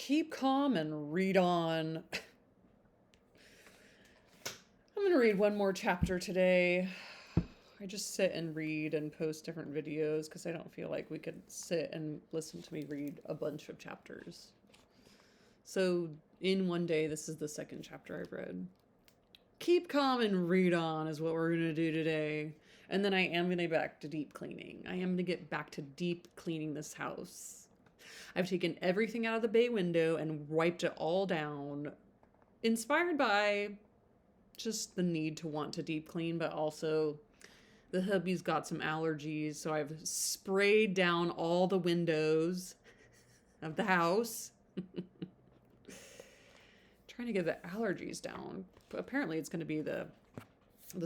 keep calm and read on. I'm going to read one more chapter today. I just sit and read and post different videos because I don't feel like we could sit and listen to me read a bunch of chapters. So in one day, this is the second chapter I've read. Keep calm and read on is what we're going to do today. And then I am going to get back to deep cleaning. I am going to get back to deep cleaning this house. I've taken everything out of the bay window and wiped it all down, inspired by just the need to want to deep clean, but also the hubby's got some allergies, so I've sprayed down all the windows of the house. Trying to get the allergies down. But apparently it's going to be the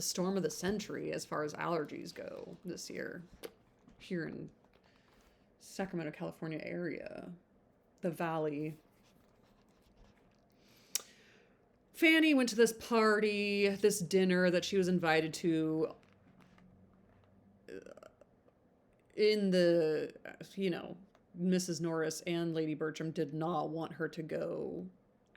storm of the century as far as allergies go this year here in Sacramento, California area, the valley. Fanny went to this party, this dinner that she was invited to in the, Mrs. Norris and Lady Bertram did not want her to go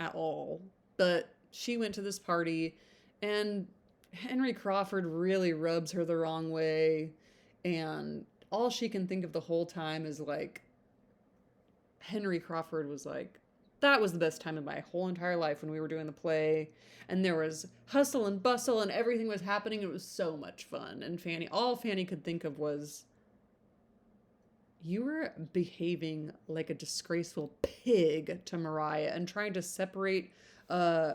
at all. But she went to this party, and Henry Crawford really rubs her the wrong way, and all she can think of the whole time is like, Henry Crawford was like, that was the best time of my whole entire life when we were doing the play, and there was hustle and bustle and everything was happening. It was so much fun. And all Fanny could think of was, you were behaving like a disgraceful pig to Mariah and trying to separate a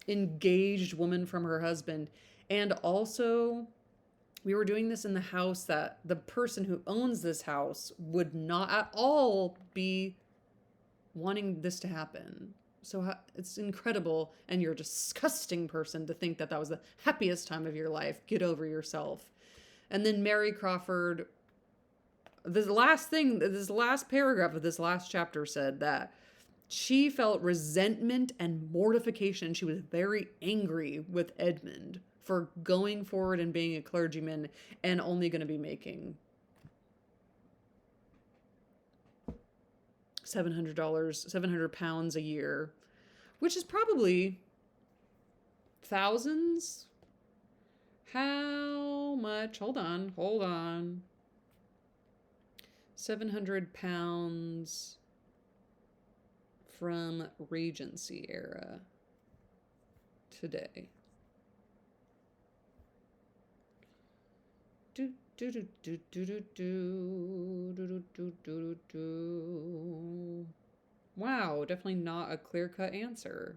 engaged woman from her husband. And also, we were doing this in the house that the person who owns this house would not at all be wanting this to happen. So it's incredible, and you're a disgusting person to think that that was the happiest time of your life. Get over yourself. And then Mary Crawford, this last paragraph of this last chapter said that she felt resentment and mortification. She was very angry with Edmund for going forward and being a clergyman and only going to be making £700 a year, which is probably thousands. How much? Hold on. £700 from Regency era today. Wow, definitely not a clear-cut answer.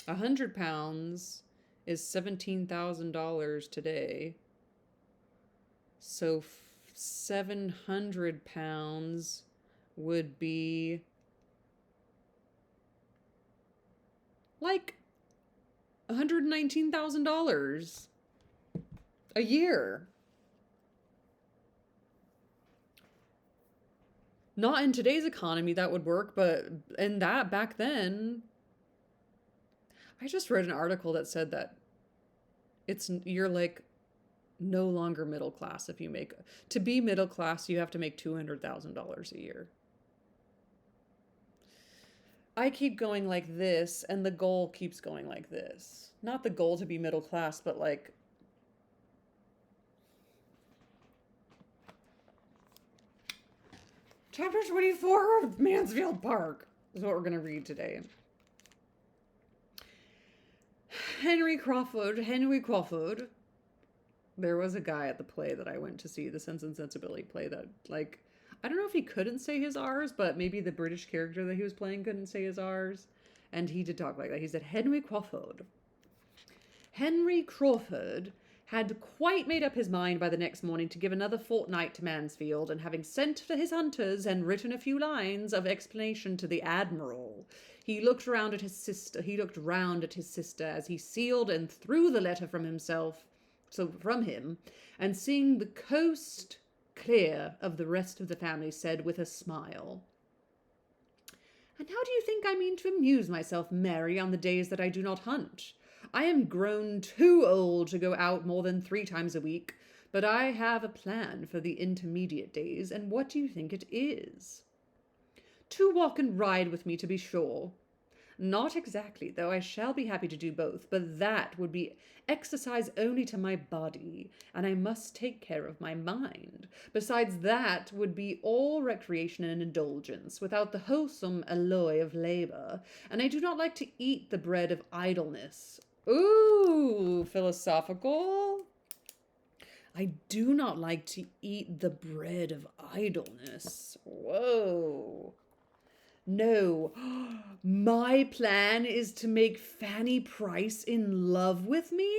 £100 is $17,000 today. So £700 would be like $119,000 a year. Not in today's economy that would work, but in that back then, I just read an article that said that you're like no longer middle class if you to be middle class, you have to make $200,000 a year. I keep going like this, and the goal keeps going like this. Not the goal to be middle class, but like, Chapter 24 of Mansfield Park is what we're going to read today. Henry Crawford. There was a guy at the play that I went to see, the Sense and Sensibility play, that, like, I don't know if he couldn't say his R's, but maybe the British character that he was playing couldn't say his R's. And he did talk like that. He said, Henry Crawford. Henry Crawford had quite made up his mind by the next morning to give another fortnight to Mansfield, and having sent for his hunters and written a few lines of explanation to the Admiral, he looked round at his sister as he sealed and threw the letter from him, and seeing the coast clear of the rest of the family, said with a smile, "And how do you think I mean to amuse myself, Mary, on the days that I do not hunt? I am grown too old to go out more than 3 times a week, but I have a plan for the intermediate days, and what do you think it is? to walk and ride with me, to be sure. Not exactly, though I shall be happy to do both, but that would be exercise only to my body, and I must take care of my mind. Besides, that would be all recreation and indulgence, without the wholesome alloy of labor, and I do not like to eat the bread of idleness. Ooh, philosophical. I do not like to eat the bread of idleness. Whoa. No, my plan is to make Fanny Price in love with me?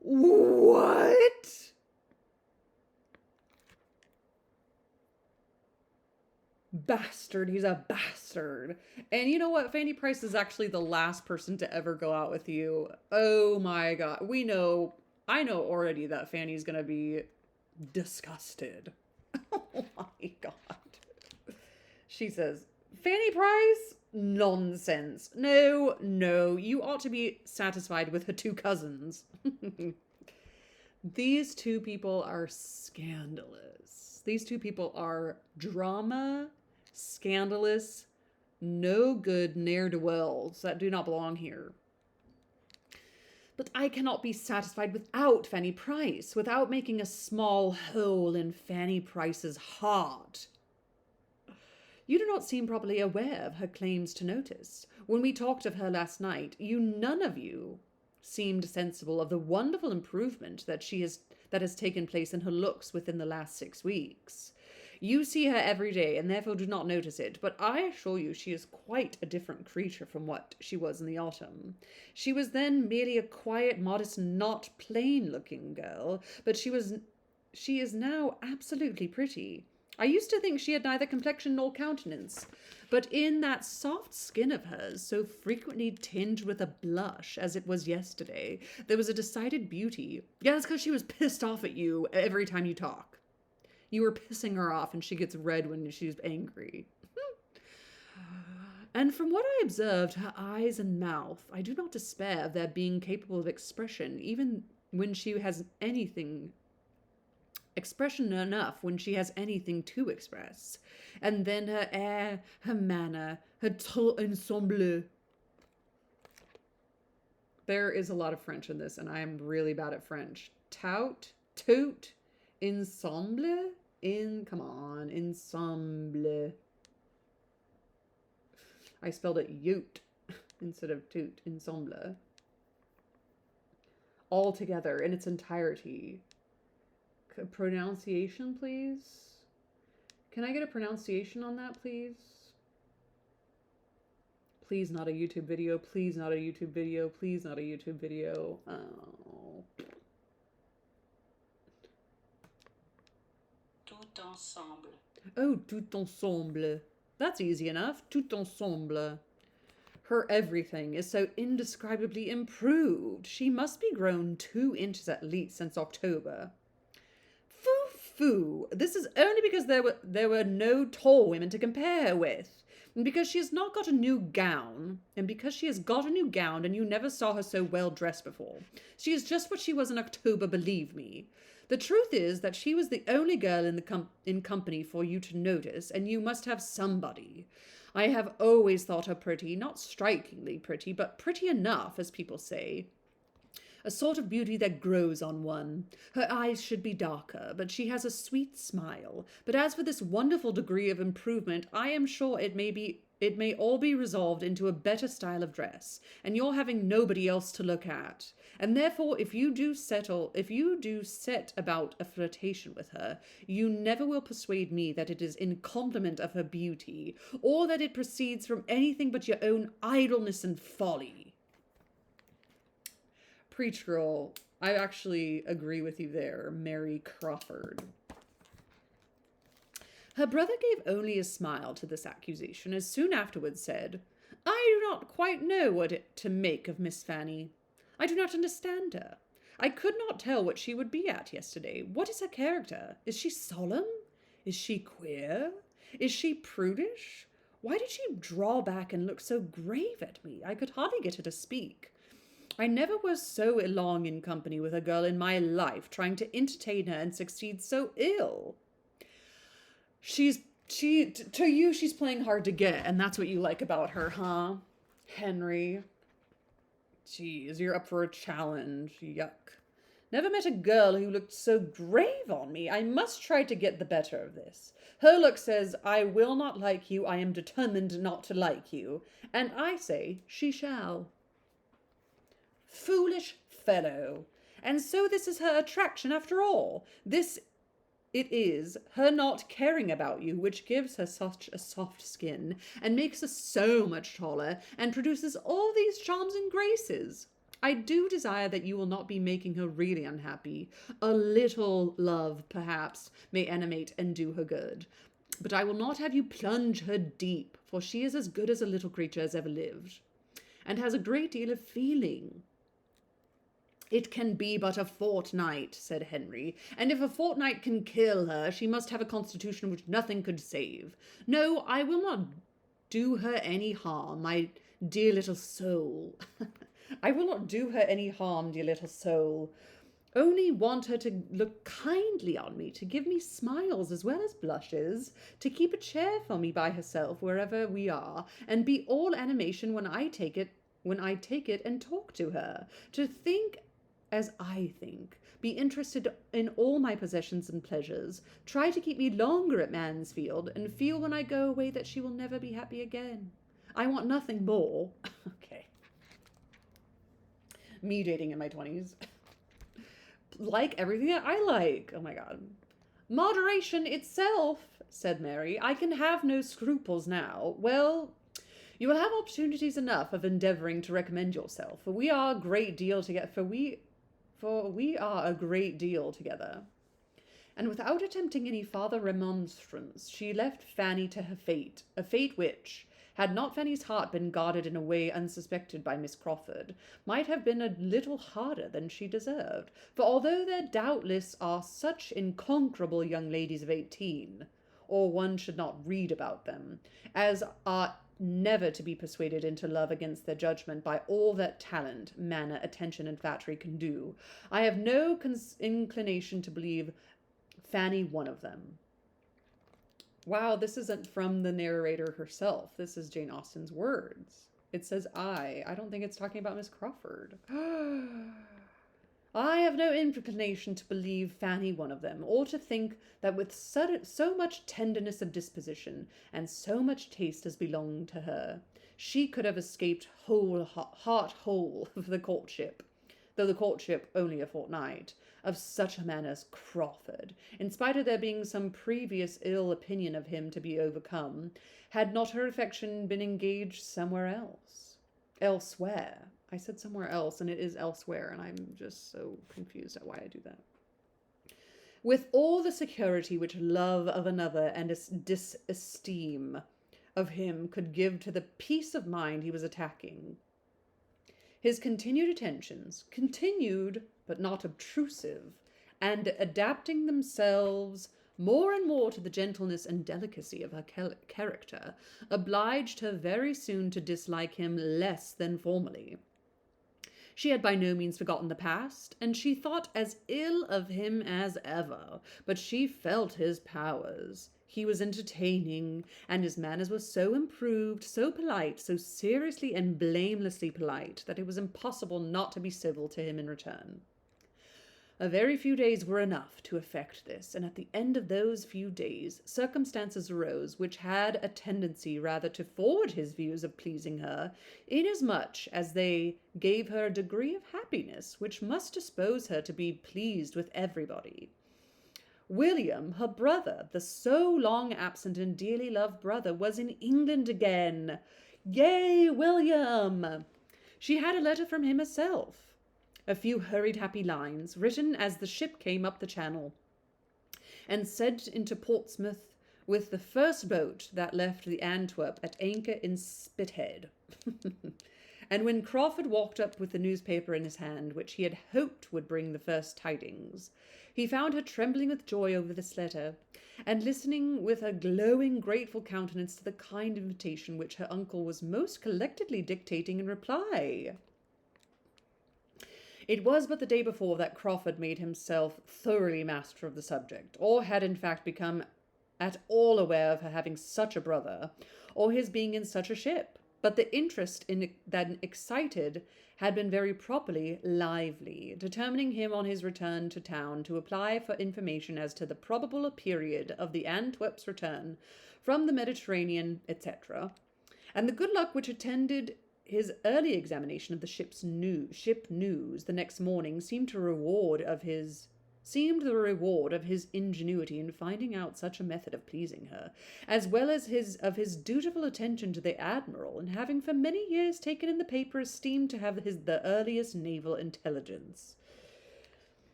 What? Bastard, he's a bastard. And you know what? Fanny Price is actually the last person to ever go out with you. Oh my god. I know already that Fanny's gonna be disgusted. Oh my god. She says, Fanny Price? Nonsense. No, no, you ought to be satisfied with her two cousins. These two people are scandalous. These two people are drama, scandalous, no good ne'er-do-wells that do not belong here. But I cannot be satisfied without Fanny Price, without making a small hole in Fanny Price's heart. You do not seem properly aware of her claims to notice. When we talked of her last night, none of you seemed sensible of the wonderful improvement that has taken place in her looks within the last 6 weeks. You see her every day, and therefore do not notice it, but I assure you she is quite a different creature from what she was in the autumn. She was then merely a quiet, modest, not plain-looking girl, but she is now absolutely pretty. I used to think she had neither complexion nor countenance, but in that soft skin of hers, so frequently tinged with a blush as it was yesterday, there was a decided beauty. Yeah, that's because she was pissed off at you every time you talk. You were pissing her off, and she gets red when she's angry. And from what I observed, her eyes and mouth, I do not despair of their being capable of expression, even when she has expression enough when she has anything to express. And then her air, her manner, her tout ensemble. There is a lot of French in this, and I am really bad at French. Tout, ensemble? Come on, ensemble. I spelled it yout instead of tout, ensemble. All together in its entirety. Pronunciation, please? Can I get a pronunciation on that, please? Please not a YouTube video. Please not a YouTube video. Please not a YouTube video. Oh. Tout ensemble. Oh, tout ensemble. That's easy enough. Tout ensemble. Her everything is so indescribably improved. She must be grown 2 inches at least since October. Foo. This is only because there were no tall women to compare her with. And because she has not got a new gown. And because she has got a new gown and you never saw her so well dressed before. She is just what she was in October, believe me. The truth is that she was the only girl in company for you to notice, and you must have somebody. I have always thought her pretty, not strikingly pretty, but pretty enough, as people say. A sort of beauty that grows on one. Her eyes should be darker, but she has a sweet smile. But as for this wonderful degree of improvement, I am sure it may all be resolved into a better style of dress, and your having nobody else to look at. And therefore, if you do set about a flirtation with her, you never will persuade me that it is in compliment of her beauty, or that it proceeds from anything but your own idleness and folly. Preach, girl. I actually agree with you there, Mary Crawford. Her brother gave only a smile to this accusation, as soon afterwards said, I do not quite know what to make of Miss Fanny. I do not understand her. I could not tell what she would be at yesterday. What is her character? Is she solemn? Is she queer? Is she prudish? Why did she draw back and look so grave at me? I could hardly get her to speak. I never was so long in company with a girl in my life, trying to entertain her and succeed so ill. To you, she's playing hard to get, and that's what you like about her, huh? Henry. Jeez, you're up for a challenge. Yuck. Never met a girl who looked so grave on me. I must try to get the better of this. Her look says, I will not like you. I am determined not to like you. And I say, she shall. Foolish fellow. And so this is her attraction after all. This it is her not caring about you which gives her such a soft skin and makes her so much taller and produces all these charms and graces. I do desire that you will not be making her really unhappy. A little love, perhaps, may animate and do her good. But I will not have you plunge her deep, for she is as good as a little creature as ever lived, and has a great deal of feeling. It can be but a fortnight, said Henry, and if a fortnight can kill her, she must have a constitution which nothing could save. No, I will not do her any harm, my dear little soul. I will not do her any harm, dear little soul. Only want her to look kindly on me, to give me smiles as well as blushes, to keep a chair for me by herself wherever we are, and be all animation when I take it and talk to her, to think as I think, be interested in all my possessions and pleasures, try to keep me longer at Mansfield, and feel when I go away that she will never be happy again. I want nothing more. Okay. Me dating in my 20s. Like everything that I like. Oh my god. Moderation itself, said Mary. I can have no scruples now. Well, you will have opportunities enough of endeavouring to recommend yourself, for we are a great deal together. For we are a great deal together. And without attempting any farther remonstrance, she left Fanny to her fate, a fate which, had not Fanny's heart been guarded in a way unsuspected by Miss Crawford, might have been a little harder than she deserved. For although there doubtless are such inconquerable young ladies of 18, or one should not read about them, as are never to be persuaded into love against their judgment by all that talent, manner, attention, and flattery can do, I have no inclination to believe Fanny one of them. Wow, this isn't from the narrator herself. This is Jane Austen's words. It says I don't think it's talking about Miss Crawford. I have no inclination to believe Fanny one of them, or to think that with so much tenderness of disposition and so much taste as belonged to her, she could have escaped heart whole of the courtship, though the courtship only a fortnight, of such a man as Crawford, in spite of there being some previous ill opinion of him to be overcome, had not her affection been engaged elsewhere. I said somewhere else, and it is elsewhere, and I'm just so confused at why I do that. With all the security which love of another and disesteem of him could give to the peace of mind he was attacking, his continued attentions, continued but not obtrusive, and adapting themselves more and more to the gentleness and delicacy of her character, obliged her very soon to dislike him less than formerly. She had by no means forgotten the past, and she thought as ill of him as ever, but she felt his powers. He was entertaining, and his manners were so improved, so polite, so seriously and blamelessly polite, that it was impossible not to be civil to him in return. A very few days were enough to effect this, and at the end of those few days circumstances arose which had a tendency rather to forward his views of pleasing her, inasmuch as they gave her a degree of happiness which must dispose her to be pleased with everybody. William, her brother, the so long absent and dearly loved brother, was in England again. Yea, William! She had a letter from him herself. A few hurried happy lines, written as the ship came up the channel, and sent into Portsmouth with the first boat that left the Antwerp at anchor in Spithead. And when Crawford walked up with the newspaper in his hand, which he had hoped would bring the first tidings, he found her trembling with joy over this letter, and listening with a glowing, grateful countenance to the kind invitation which her uncle was most collectedly dictating in reply. It was but the day before that Crawford made himself thoroughly master of the subject, or had in fact become at all aware of her having such a brother, or his being in such a ship. But the interest that excited had been very properly lively, determining him on his return to town to apply for information as to the probable period of the Antwerp's return from the Mediterranean, etc., and the good luck which attended his early examination of the ship news the next morning seemed the reward of his ingenuity in finding out such a method of pleasing her, as well as his dutiful attention to the admiral, and having for many years taken in the paper esteemed to have the earliest naval intelligence.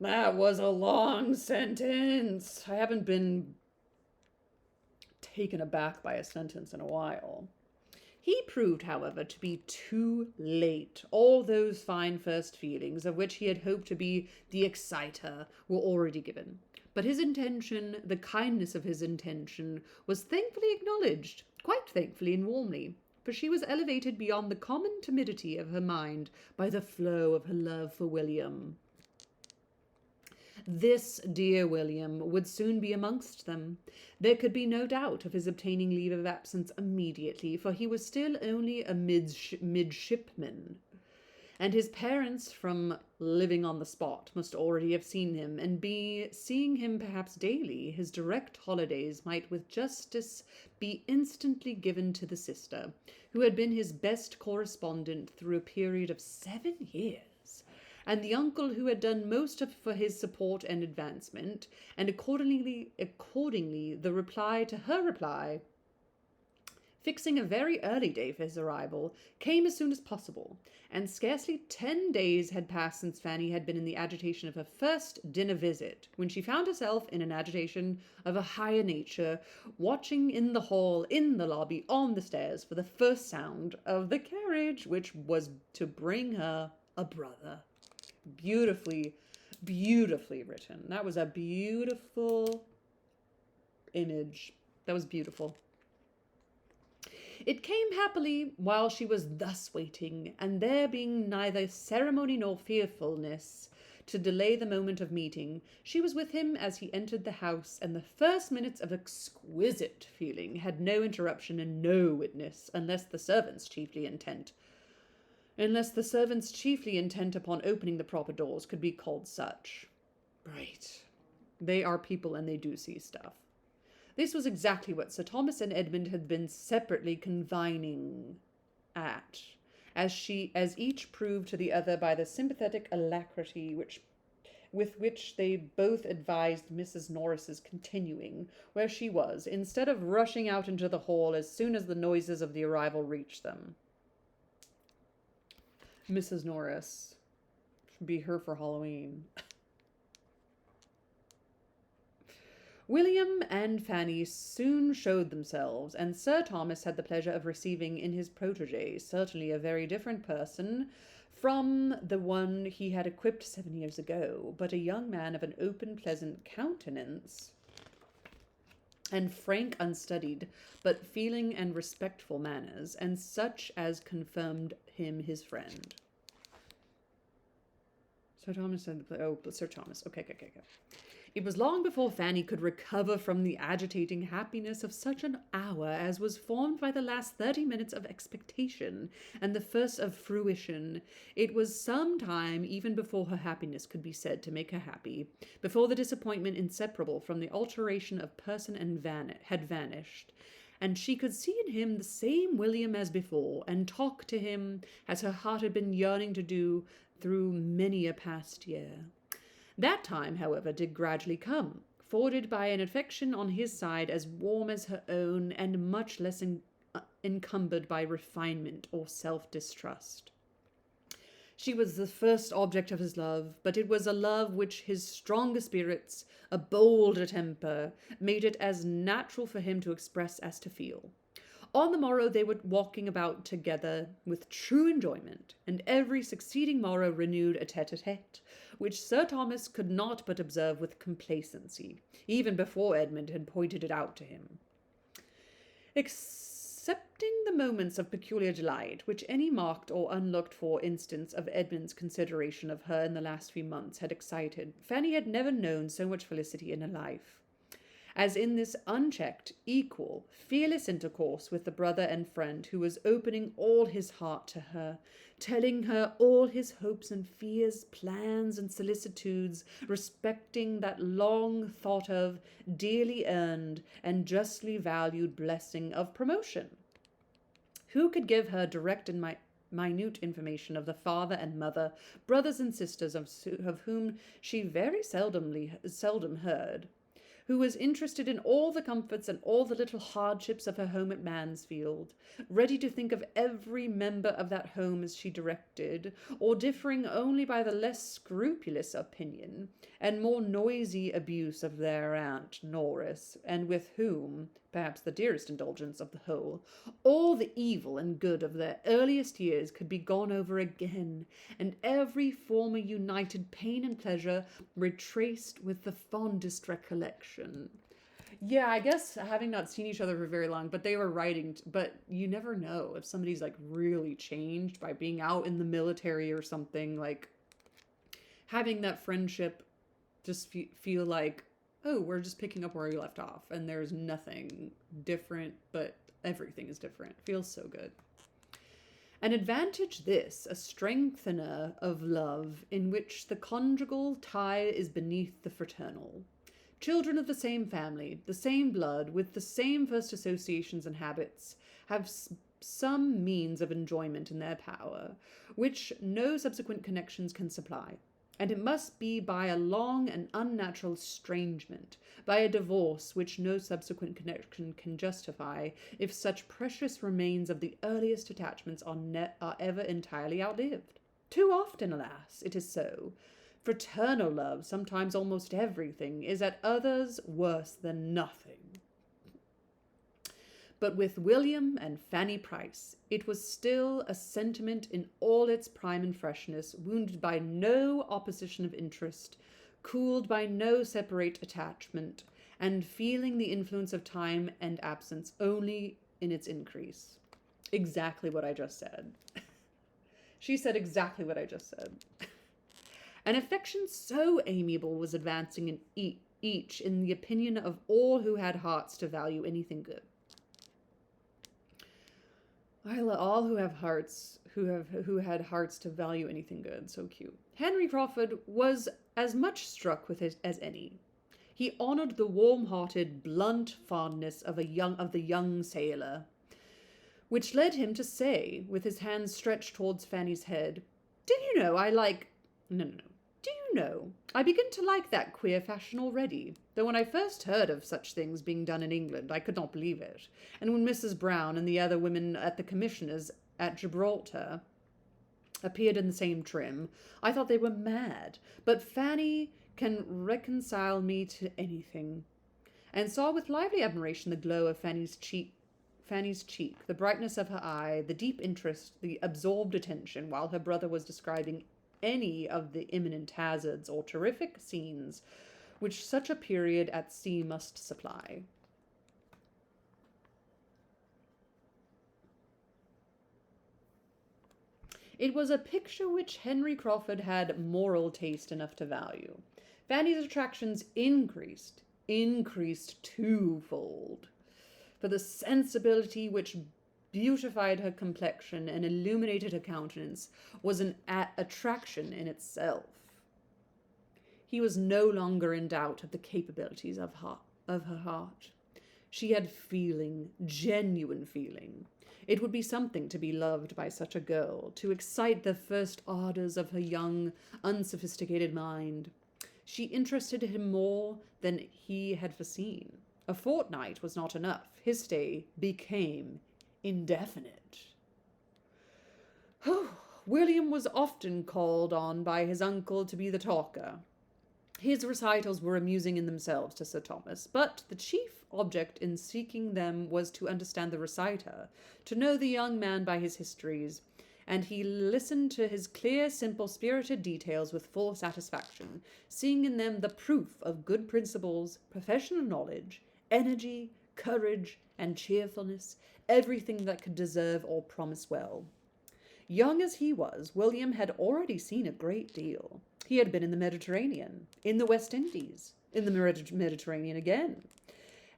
That was a long sentence. I haven't been taken aback by a sentence in a while. He proved, however, to be too late. All those fine first feelings, of which he had hoped to be the exciter, were already given. But his intention, the kindness of his intention, was thankfully acknowledged, quite thankfully and warmly, for she was elevated beyond the common timidity of her mind by the flow of her love for William. This dear William would soon be amongst them. There could be no doubt of his obtaining leave of absence immediately, for he was still only a midshipman, and his parents, from living on the spot, must already have seen him, and be seeing him perhaps daily. His direct holidays might with justice be instantly given to the sister, who had been his best correspondent through a period of 7 years, and the uncle who had done most for his support and advancement, and accordingly the reply to her reply, fixing a very early day for his arrival, came as soon as possible, and scarcely 10 days had passed since Fanny had been in the agitation of her first dinner visit, when she found herself in an agitation of a higher nature, watching in the hall, in the lobby, on the stairs, for the first sound of the carriage, which was to bring her a brother. Beautifully written. That was a beautiful image. That was beautiful. It came happily while she was thus waiting, and there being neither ceremony nor fearfulness to delay the moment of meeting, she was with him as he entered the house, and the first minutes of exquisite feeling had no interruption and no witness, unless the servants chiefly intent upon opening the proper doors could be called such. Right. They are people and they do see stuff. This was exactly what Sir Thomas and Edmund had been separately convining at, as each proved to the other by the sympathetic alacrity with which they both advised Mrs. Norris's continuing where she was, instead of rushing out into the hall as soon as the noises of the arrival reached them. Mrs. Norris. Should be her for Halloween. William and Fanny soon showed themselves, and Sir Thomas had the pleasure of receiving in his protege, certainly a very different person from the one he had equipped 7 years ago, but a young man of an open, pleasant countenance, and frank, unstudied, but feeling and respectful manners, and such as confirmed him his friend. Sir Thomas said, Sir Thomas. Okay. It was long before Fanny could recover from the agitating happiness of such an hour as was formed by the last 30 minutes of expectation and the first of fruition. It was some time even before her happiness could be said to make her happy, before the disappointment inseparable from the alteration of person had vanished, and she could see in him the same William as before, and talk to him as her heart had been yearning to do through many a past year. That time, however, did gradually come, forwarded by an affection on his side as warm as her own, and much less encumbered by refinement or self-distrust. She was the first object of his love, but it was a love which his stronger spirits, a bolder temper, made it as natural for him to express as to feel. On the morrow they were walking about together with true enjoyment, and every succeeding morrow renewed a tete-a-tete, which Sir Thomas could not but observe with complacency, even before Edmund had pointed it out to him. excepting the moments of peculiar delight which any marked or unlooked for instance of Edmund's consideration of her in the last few months had excited, Fanny had never known so much felicity in her life as in this unchecked, equal, fearless intercourse with the brother and friend who was opening all his heart to her, telling her all his hopes and fears, plans and solicitudes respecting that long thought of, dearly earned, and justly valued blessing of promotion. Who could give her direct and minute information of the father and mother, brothers and sisters of whom she very seldom heard? Who was interested in all the comforts and all the little hardships of her home at Mansfield, ready to think of every member of that home as she directed, or differing only by the less scrupulous opinion and more noisy abuse of their aunt Norris, and with whom, perhaps the dearest indulgence of the whole, all the evil and good of their earliest years could be gone over again, and every former united pain and pleasure retraced with the fondest recollection. Yeah, I guess having not seen each other for very long, but they were writing, but you never know if somebody's like really changed by being out in the military or something, like having that friendship just feel like, oh, we're just picking up where we left off and there's nothing different, but everything is different. It feels so good. An advantage this, a strengthener of love in which the conjugal tie is beneath the fraternal. Children of the same family, the same blood, with the same first associations and habits, have some means of enjoyment in their power, which no subsequent connections can supply. And it must be by a long and unnatural estrangement, by a divorce which no subsequent connection can justify, if such precious remains of the earliest attachments are ever entirely outlived. Too often, alas, it is so. Fraternal love, sometimes almost everything, is at others worse than nothing. But with William and Fanny Price, it was still a sentiment in all its prime and freshness, wounded by no opposition of interest, cooled by no separate attachment, and feeling the influence of time and absence only in its increase. Exactly what I just said. She said exactly what I just said. An affection so amiable was advancing in each in the opinion of all who had hearts to value anything good. All who have hearts, who had hearts to value anything good. So cute. Henry Crawford was as much struck with it as any. He honored the warm-hearted, blunt fondness of the young sailor, which led him to say, with his hands stretched towards Fanny's head, "Did you know I like... No. Do you know, I begin to like that queer fashion already, though when I first heard of such things being done in England, I could not believe it, and when Mrs. Brown and the other women at the commissioners at Gibraltar appeared in the same trim, I thought they were mad, but Fanny can reconcile me to anything," and saw with lively admiration the glow of Fanny's cheek, the brightness of her eye, the deep interest, the absorbed attention, while her brother was describing any of the imminent hazards or terrific scenes which such a period at sea must supply. It was a picture which Henry Crawford had moral taste enough to value. Fanny's attractions increased twofold, for the sensibility which beautified her complexion and illuminated her countenance was an attraction in itself. He was no longer in doubt of the capabilities of her heart. She had feeling, genuine feeling. It would be something to be loved by such a girl, to excite the first ardors of her young, unsophisticated mind. She interested him more than he had foreseen. A fortnight was not enough. His stay became indefinite. William was often called on by his uncle to be the talker. His recitals were amusing in themselves to Sir Thomas, but the chief object in seeking them was to understand the reciter, to know the young man by his histories, and he listened to his clear, simple, spirited details with full satisfaction, seeing in them the proof of good principles, professional knowledge, energy, courage, and cheerfulness, everything that could deserve or promise well. Young as he was, William had already seen a great deal. He had been in the Mediterranean, in the West Indies, in the Mediterranean again,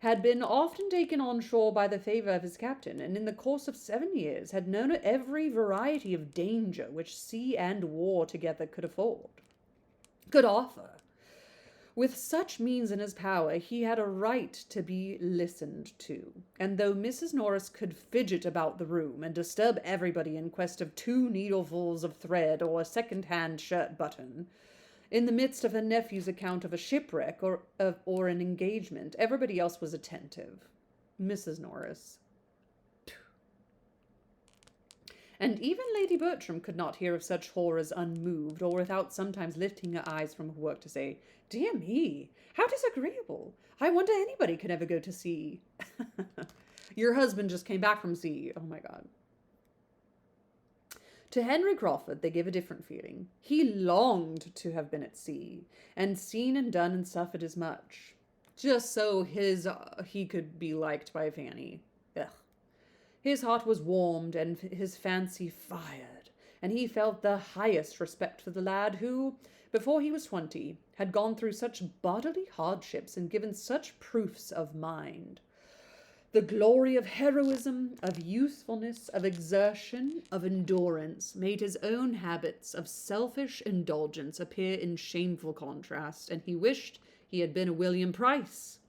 had been often taken on shore by the favour of his captain, and in the course of 7 years had known every variety of danger which sea and war together could offer. With such means in his power, he had a right to be listened to, and though Mrs. Norris could fidget about the room and disturb everybody in quest of 2 needlefuls of thread or a second-hand shirt button, in the midst of her nephew's account of a shipwreck or an engagement, everybody else was attentive. Mrs. Norris. And even Lady Bertram could not hear of such horrors unmoved, or without sometimes lifting her eyes from her work to say, "Dear me, how disagreeable! I wonder anybody could ever go to sea." Your husband just came back from sea. Oh my God. To Henry Crawford they gave a different feeling. He longed to have been at sea, and seen and done and suffered as much, just so he could be liked by Fanny. Ugh. His heart was warmed and his fancy fired, and he felt the highest respect for the lad who, before he was 20, had gone through such bodily hardships and given such proofs of mind. The glory of heroism, of youthfulness, of exertion, of endurance made his own habits of selfish indulgence appear in shameful contrast, and he wished he had been a William Price,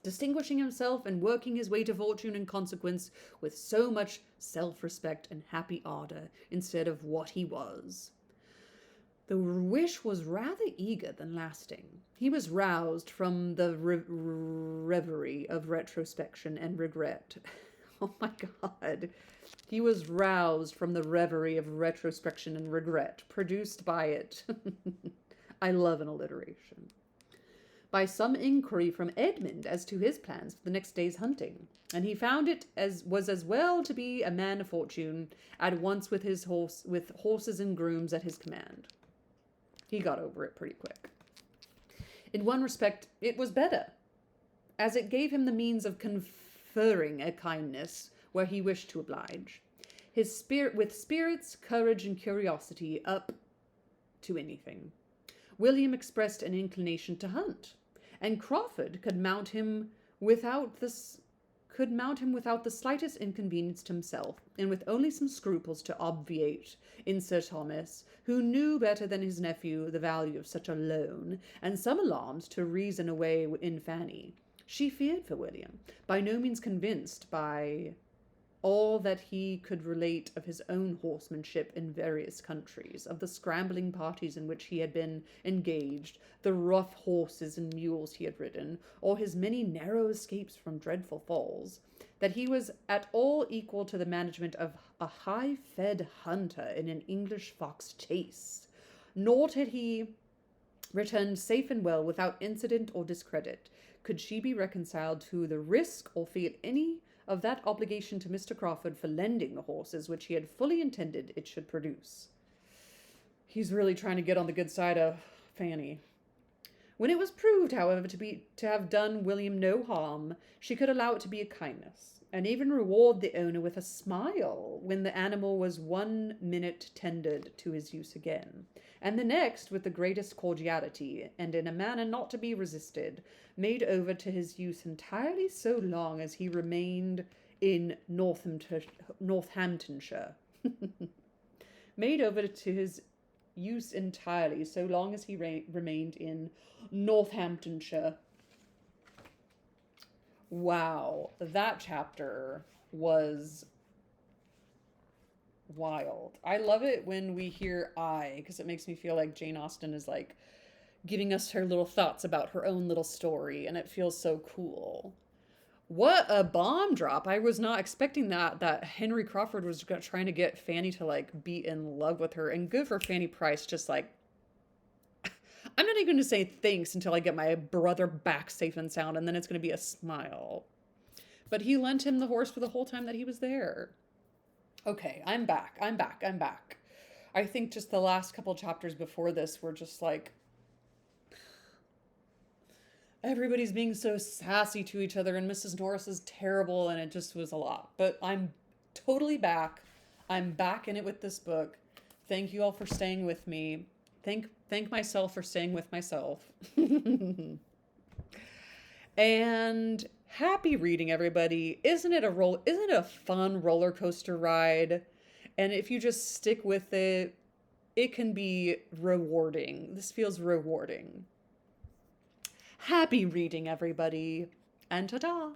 distinguishing himself and working his way to fortune in consequence with so much self-respect and happy ardor instead of what he was. The wish was rather eager than lasting. He was roused from the reverie of retrospection and regret. Oh my God. He was roused from the reverie of retrospection and regret produced by it. I love an alliteration. By some inquiry from Edmund as to his plans for the next day's hunting, and he found it was as well to be a man of fortune at once with horses and grooms at his command. He got over it pretty quick. In one respect, it was better, as it gave him the means of conferring a kindness where he wished to oblige. His spirit, with spirits, courage, and curiosity up to anything, William expressed an inclination to hunt, and Crawford could mount him without the slightest inconvenience to himself, and with only some scruples to obviate in Sir Thomas, who knew better than his nephew the value of such a loan, and some alarms to reason away in Fanny. She feared for William, by no means convinced by all that he could relate of his own horsemanship in various countries, of the scrambling parties in which he had been engaged, the rough horses and mules he had ridden, or his many narrow escapes from dreadful falls, that he was at all equal to the management of a high-fed hunter in an English fox chase. Nor had he returned safe and well without incident or discredit, could she be reconciled to the risk or feel any of that obligation to Mr. Crawford for lending the horses which he had fully intended it should produce. He's really trying to get on the good side of Fanny. When it was proved, however, to have done William no harm, she could allow it to be a kindness, and even reward the owner with a smile when the animal was 1 minute tendered to his use again, and the next with the greatest cordiality, and in a manner not to be resisted, made over to his use entirely so long as he remained in Northamptonshire. Made over to his use entirely so long as he remained in Northamptonshire. Wow, that chapter was wild. I love it when we hear I, because it makes me feel like Jane Austen is like giving us her little thoughts about her own little story, and it feels so cool. What a bomb drop. I was not expecting that Henry Crawford was trying to get Fanny to like be in love with her, and good for Fanny Price, just like, I'm not even going to say thanks until I get my brother back safe and sound, and then it's going to be a smile. But he lent him the horse for the whole time that he was there. Okay, I'm back. I think just the last couple chapters before this were just like, everybody's being so sassy to each other, and Mrs. Norris is terrible, and it just was a lot. But I'm totally back. I'm back in it with this book. Thank you all for staying with me. Thank myself for staying with myself. And happy reading, everybody. Isn't it a fun roller coaster ride? And if you just stick with it, it can be rewarding. This feels rewarding. Happy reading, everybody. And ta-da!